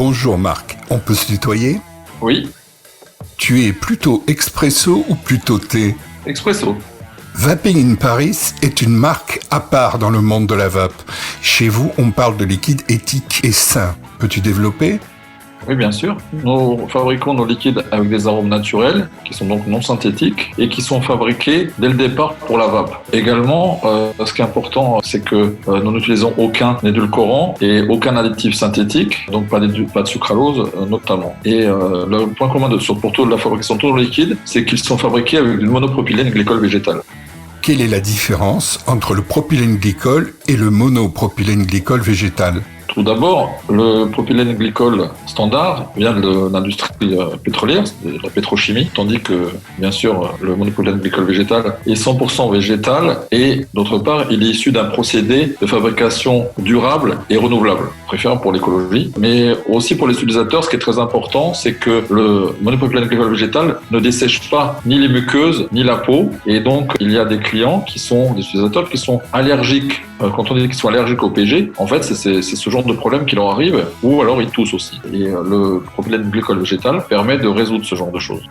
Bonjour Marc, on peut se tutoyer ? Oui, Tu es plutôt expresso ou plutôt thé ? Expresso. Vaping in Paris est une marque à part dans le monde de la vape. Chez vous, on parle de liquide éthique et sain. Peux-tu développer ? Oui, bien sûr. Nous fabriquons nos liquides avec des arômes naturels, qui sont donc non synthétiques, et qui sont fabriqués dès le départ pour la vape. Également, ce qui est important, c'est que nous n'utilisons aucun édulcorant et aucun additif synthétique, donc pas de sucralose notamment. Et le point commun pour toute la fabrication de tous nos liquides, c'est qu'ils sont fabriqués avec du monopropylène glycol végétal. Quelle est la différence entre le propylène glycol et le monopropylène glycol végétal ? Tout d'abord, le propylène glycol standard vient de l'industrie pétrolière, de la pétrochimie, tandis que, bien sûr, le monopropylène glycol végétal est 100% végétal et, d'autre part, il est issu d'un procédé de fabrication durable et renouvelable, préférable pour l'écologie. Mais aussi pour les utilisateurs, ce qui est très important, c'est que le monopropylène glycol végétal ne dessèche pas ni les muqueuses, ni la peau. Et donc, il y a des clients des utilisateurs qui sont allergiques. Quand on dit qu'ils sont allergiques au PG, en fait, c'est ce genre de problème qui leur arrive, ou alors ils toussent aussi. Et le propylène glycol végétal permet de résoudre ce genre de choses.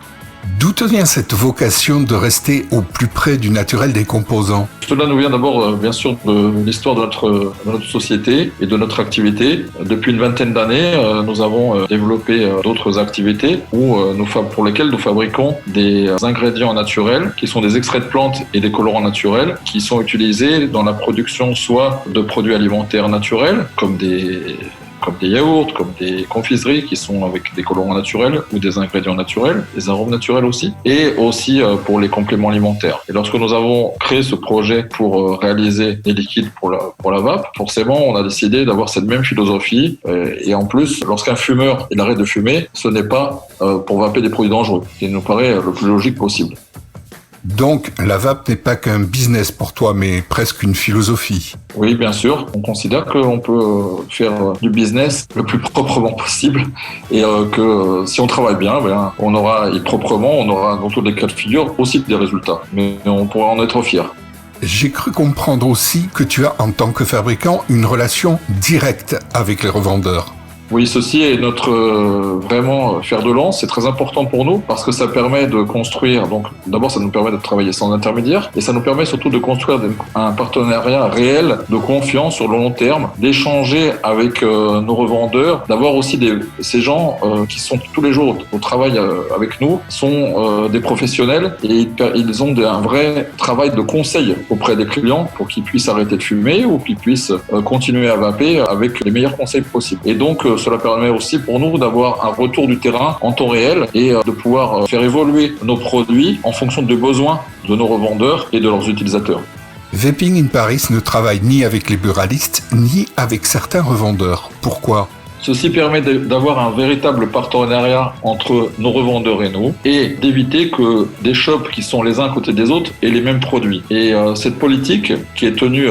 D'où te vient cette vocation de rester au plus près du naturel des composants ? Cela nous vient d'abord, bien sûr, de l'histoire de notre société et de notre activité. Depuis une vingtaine d'années, nous avons développé d'autres activités pour lesquelles nous fabriquons des ingrédients naturels qui sont des extraits de plantes et des colorants naturels qui sont utilisés dans la production soit de produits alimentaires naturels comme des yaourts, comme des confiseries qui sont avec des colorants naturels ou des ingrédients naturels, des arômes naturels aussi, et aussi pour les compléments alimentaires. Et lorsque nous avons créé ce projet pour réaliser des liquides pour la vape, forcément, on a décidé d'avoir cette même philosophie. Et en plus, lorsqu'un fumeur il arrête de fumer, ce n'est pas pour vaper des produits dangereux, ce qui nous paraît le plus logique possible. Donc, la vape n'est pas qu'un business pour toi, mais presque une philosophie. Oui, bien sûr. On considère qu'on peut faire du business le plus proprement possible et que si on travaille bien, on aura dans tous les cas de figure aussi des résultats. Mais on pourra en être fier. J'ai cru comprendre aussi que tu as, en tant que fabricant, une relation directe avec les revendeurs. Oui, ceci est notre vraiment fer de lance. C'est très important pour nous parce que ça permet de construire. Donc, d'abord, ça nous permet de travailler sans intermédiaire et ça nous permet surtout de construire un partenariat réel de confiance sur le long terme, d'échanger avec nos revendeurs, d'avoir aussi ces gens qui sont tous les jours au travail avec nous sont des professionnels et ils ont un vrai travail de conseil auprès des clients pour qu'ils puissent arrêter de fumer ou qu'ils puissent continuer à vaper avec les meilleurs conseils possibles. Et donc, cela permet aussi pour nous d'avoir un retour du terrain en temps réel et de pouvoir faire évoluer nos produits en fonction des besoins de nos revendeurs et de leurs utilisateurs. Vaping in Paris ne travaille ni avec les buralistes, ni avec certains revendeurs. Pourquoi ? Ceci permet d'avoir un véritable partenariat entre nos revendeurs et nous et d'éviter que des shops qui sont les uns à côté des autres aient les mêmes produits. Et cette politique, qui est tenue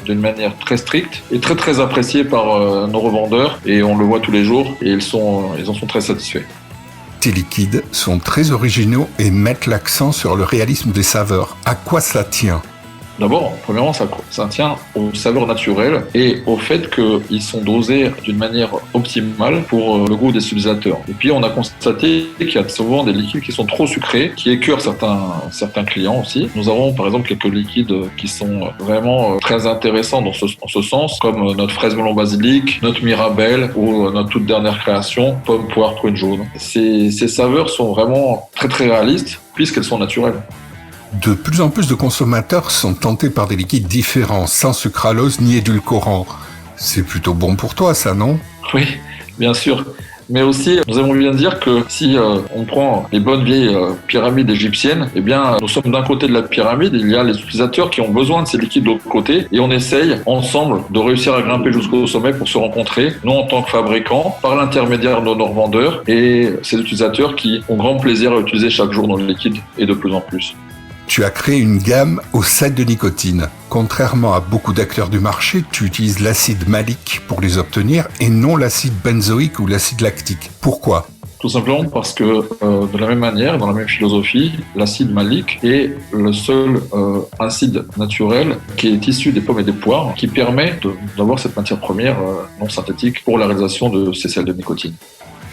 d'une manière très stricte, est très très appréciée par nos revendeurs et on le voit tous les jours et ils en sont très satisfaits. Tes liquides sont très originaux et mettent l'accent sur le réalisme des saveurs. À quoi ça tient ? D'abord, premièrement, ça tient aux saveurs naturelles et au fait qu'ils sont dosés d'une manière optimale pour le goût des utilisateurs. Et puis, on a constaté qu'il y a souvent des liquides qui sont trop sucrés, qui écœurent certains clients aussi. Nous avons, par exemple, quelques liquides qui sont vraiment très intéressants en ce sens, comme notre fraise melon basilic, notre mirabelle ou notre toute dernière création, pomme, poire, prune jaune. Ces saveurs sont vraiment très, très réalistes puisqu'elles sont naturelles. De plus en plus de consommateurs sont tentés par des liquides différents, sans sucralose ni édulcorant. C'est plutôt bon pour toi, ça, non ? Oui, bien sûr. Mais aussi, nous aimons bien dire que si on prend les bonnes vieilles pyramides égyptiennes, eh bien, nous sommes d'un côté de la pyramide, il y a les utilisateurs qui ont besoin de ces liquides de l'autre côté, et on essaye ensemble de réussir à grimper jusqu'au sommet pour se rencontrer, nous en tant que fabricants, par l'intermédiaire de nos revendeurs, et ces utilisateurs qui ont grand plaisir à utiliser chaque jour nos liquides, et de plus en plus. Tu as créé une gamme au sel de nicotine. Contrairement à beaucoup d'acteurs du marché, tu utilises l'acide malique pour les obtenir et non l'acide benzoïque ou l'acide lactique. Pourquoi ? Tout simplement parce que de la même manière, dans la même philosophie, l'acide malique est le seul acide naturel qui est issu des pommes et des poires qui permet d'avoir cette matière première non synthétique pour la réalisation de ces sels de nicotine.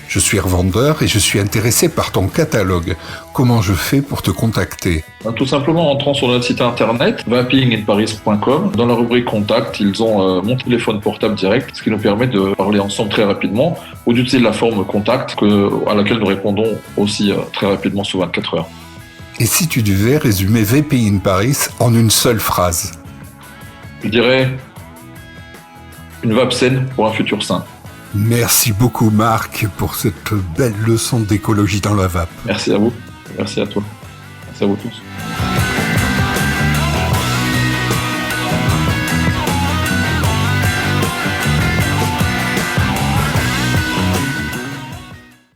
Je suis revendeur et je suis intéressé par ton catalogue. Comment je fais pour te contacter ? Tout simplement en entrant sur notre site internet vapinginparis.com. Dans la rubrique contact, ils ont mon téléphone portable direct, ce qui nous permet de parler ensemble très rapidement ou d'utiliser la forme contact à laquelle nous répondons aussi très rapidement sous 24 heures. Et si tu devais résumer Vaping in Paris en une seule phrase ? Je dirais une vape saine pour un futur sain. Merci beaucoup Marc pour cette belle leçon d'écologie dans la vape. Merci à vous, merci à toi, merci à vous tous.